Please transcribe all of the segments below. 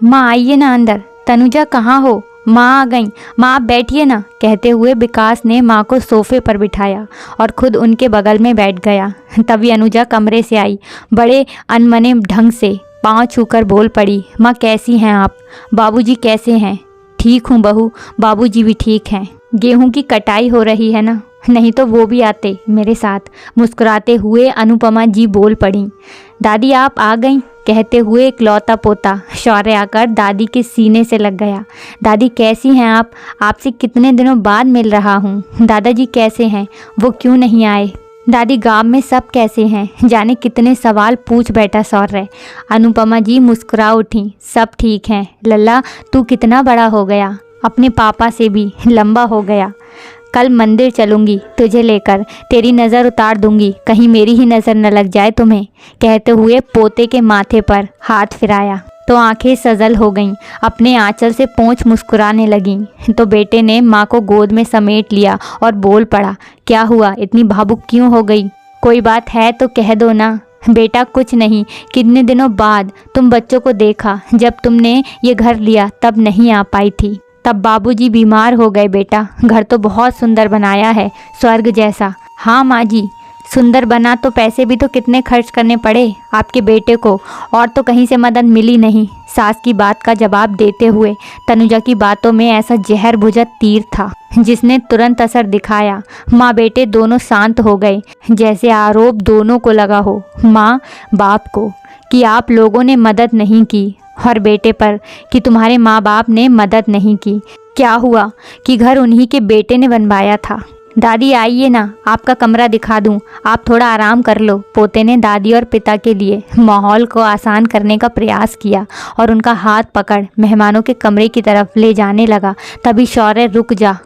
माँ आइए ना अंदर। तनुजा कहाँ हो? माँ आ गई। माँ आप बैठिए ना, कहते हुए विकास ने माँ को सोफे पर बिठाया और खुद उनके बगल में बैठ गया। तभी अनुजा कमरे से आई, बड़े अनमने ढंग से पाँव छूकर बोल पड़ी, माँ कैसी हैं आप? बाबूजी कैसे हैं? ठीक हूँ बहू, बाबूजी भी ठीक हैं। गेहूं की कटाई हो रही है ना, नहीं तो वो भी आते मेरे साथ। मुस्कुराते हुए अनुपमा जी बोल पड़ी। दादी आप आ गईं, कहते हुए इकलौता पोता शौर्य आकर दादी के सीने से लग गया। दादी कैसी हैं आप? आपसे कितने दिनों बाद मिल रहा हूँ। दादाजी कैसे हैं? वो क्यों नहीं आए? दादी गांव में सब कैसे हैं? जाने कितने सवाल पूछ बैठा शौर्य। अनुपमा जी मुस्कुरा उठी, सब ठीक हैं। लल्ला तू कितना बड़ा हो गया, अपने पापा से भी लंबा हो गया। कल मंदिर चलूंगी तुझे लेकर, तेरी नज़र उतार दूंगी, कहीं मेरी ही नज़र न लग जाए तुम्हें, कहते हुए पोते के माथे पर हाथ फिराया तो आंखें सजल हो गईं। अपने आंचल से पोंछ मुस्कुराने लगीं तो बेटे ने माँ को गोद में समेट लिया और बोल पड़ा, क्या हुआ, इतनी भावुक क्यों हो गई? कोई बात है तो कह दो ना। बेटा कुछ नहीं, कितने दिनों बाद तुम बच्चों को देखा, जब तुमने ये घर लिया तब नहीं आ पाई थी, तब बाबूजी बीमार हो गए। बेटा घर तो बहुत सुंदर बनाया है, स्वर्ग जैसा। हाँ माँ जी, सुंदर बना तो पैसे भी तो कितने खर्च करने पड़े आपके बेटे को, और तो कहीं से मदद मिली नहीं। सास की बात का जवाब देते हुए तनुजा की बातों में ऐसा जहर भुजा तीर था जिसने तुरंत असर दिखाया। माँ बेटे दोनों शांत हो गए, जैसे आरोप दोनों को लगा हो, माँ बाप को, कि आप लोगों ने मदद नहीं की, और बेटे पर कि तुम्हारे माँ बाप ने मदद नहीं की। क्या हुआ कि घर उन्हीं के बेटे ने बनवाया था। दादी आइए ना, आपका कमरा दिखा दूं, आप थोड़ा आराम कर लो। पोते ने दादी और पिता के लिए माहौल को आसान करने का प्रयास किया और उनका हाथ पकड़ मेहमानों के कमरे की तरफ ले जाने लगा। तभी शौर्य रुक जा,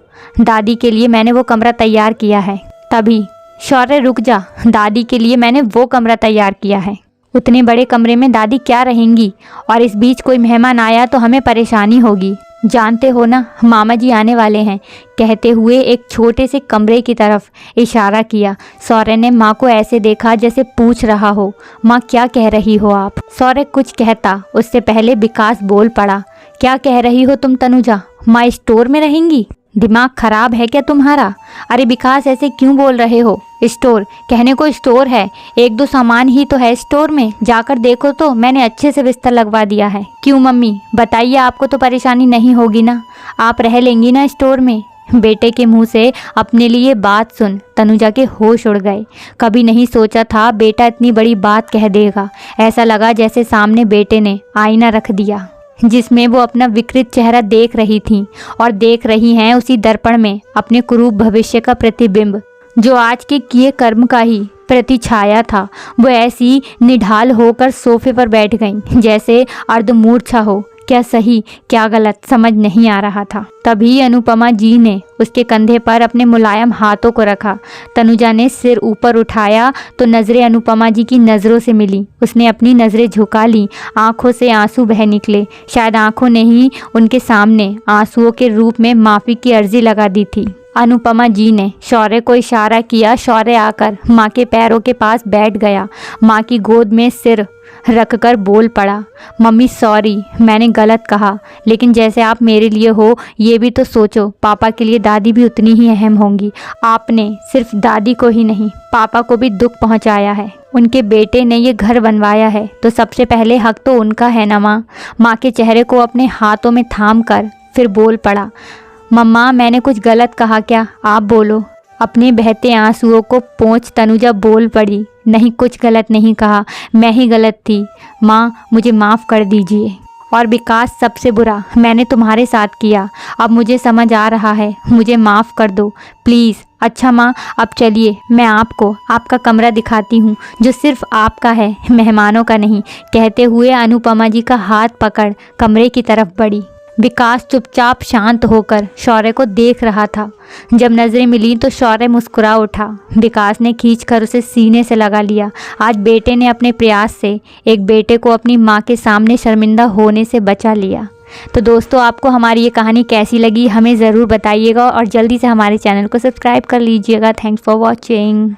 दादी के लिए मैंने वो कमरा तैयार किया है। तभी शौर्य रुक जा, दादी के लिए मैंने वो कमरा तैयार किया है। उतने बड़े कमरे में दादी क्या रहेंगी, और इस बीच कोई मेहमान आया तो हमें परेशानी होगी, जानते हो ना मामा जी आने वाले हैं, कहते हुए एक छोटे से कमरे की तरफ इशारा किया। शौर्य ने माँ को ऐसे देखा जैसे पूछ रहा हो, माँ क्या कह रही हो आप? शौर्य कुछ कहता उससे पहले विकास बोल पड़ा, क्या कह रही हो तुम तनुजा? माँ स्टोर में रहेंगी? दिमाग खराब है क्या तुम्हारा? अरे विकास ऐसे क्यों बोल रहे हो? स्टोर कहने को स्टोर है, एक दो सामान ही तो है स्टोर में, जाकर देखो तो, मैंने अच्छे से बिस्तर लगवा दिया है। क्यों मम्मी बताइए, आपको तो परेशानी नहीं होगी ना, आप रह लेंगी ना स्टोर में? बेटे के मुंह से अपने लिए बात सुन तनुजा के होश उड़ गए। कभी नहीं सोचा था बेटा इतनी बड़ी बात कह देगा। ऐसा लगा जैसे सामने बेटे ने आईना रख दिया जिसमें वो अपना विकृत चेहरा देख रही थी, और देख रही हैं उसी दर्पण में अपने कुरूप भविष्य का प्रतिबिंब, जो आज के किए कर्म का ही प्रतिछाया था। वो ऐसी निढाल होकर सोफे पर बैठ गईं जैसे अर्धमूर्छा हो। क्या सही क्या गलत समझ नहीं आ रहा था। तभी अनुपमा जी ने उसके कंधे पर अपने मुलायम हाथों को रखा। तनुजा ने सिर ऊपर उठाया तो नज़रें अनुपमा जी की नज़रों से मिली। उसने अपनी नज़रें झुका ली, आंखों से आंसू बह निकले। शायद आंखों ने ही उनके सामने आंसुओं के रूप में माफ़ी की अर्जी लगा दी थी। अनुपमा जी ने शौर्य को इशारा किया। शौर्य आकर माँ के पैरों के पास बैठ गया। माँ की गोद में सिर रखकर बोल पड़ा, मम्मी सॉरी, मैंने गलत कहा, लेकिन जैसे आप मेरे लिए हो ये भी तो सोचो, पापा के लिए दादी भी उतनी ही अहम होंगी। आपने सिर्फ दादी को ही नहीं पापा को भी दुख पहुंचाया है। उनके बेटे ने ये घर बनवाया है तो सबसे पहले हक तो उनका है ना माँ। माँ के चेहरे को अपने हाथों में थाम कर फिर बोल पड़ा, मम्मा मैंने कुछ गलत कहा क्या? आप बोलो। अपने बहते आंसुओं को पोंछ तनुजा बोल पड़ी, नहीं कुछ गलत नहीं कहा, मैं ही गलत थी माँ, मुझे माफ़ कर दीजिए। और विकास सबसे बुरा मैंने तुम्हारे साथ किया, अब मुझे समझ आ रहा है, मुझे माफ़ कर दो प्लीज़। अच्छा माँ अब चलिए मैं आपको आपका कमरा दिखाती हूँ जो सिर्फ आपका है, मेहमानों का नहीं, कहते हुए अनुपमा जी का हाथ पकड़ कमरे की तरफ बढ़ी। विकास चुपचाप शांत होकर शौर्य को देख रहा था। जब नज़रें मिली तो शौर्य मुस्कुरा उठा। विकास ने खींचकर उसे सीने से लगा लिया। आज बेटे ने अपने प्रयास से एक बेटे को अपनी माँ के सामने शर्मिंदा होने से बचा लिया। तो दोस्तों आपको हमारी ये कहानी कैसी लगी हमें ज़रूर बताइएगा और जल्दी से हमारे चैनल को सब्सक्राइब कर लीजिएगा। Thanks for watching.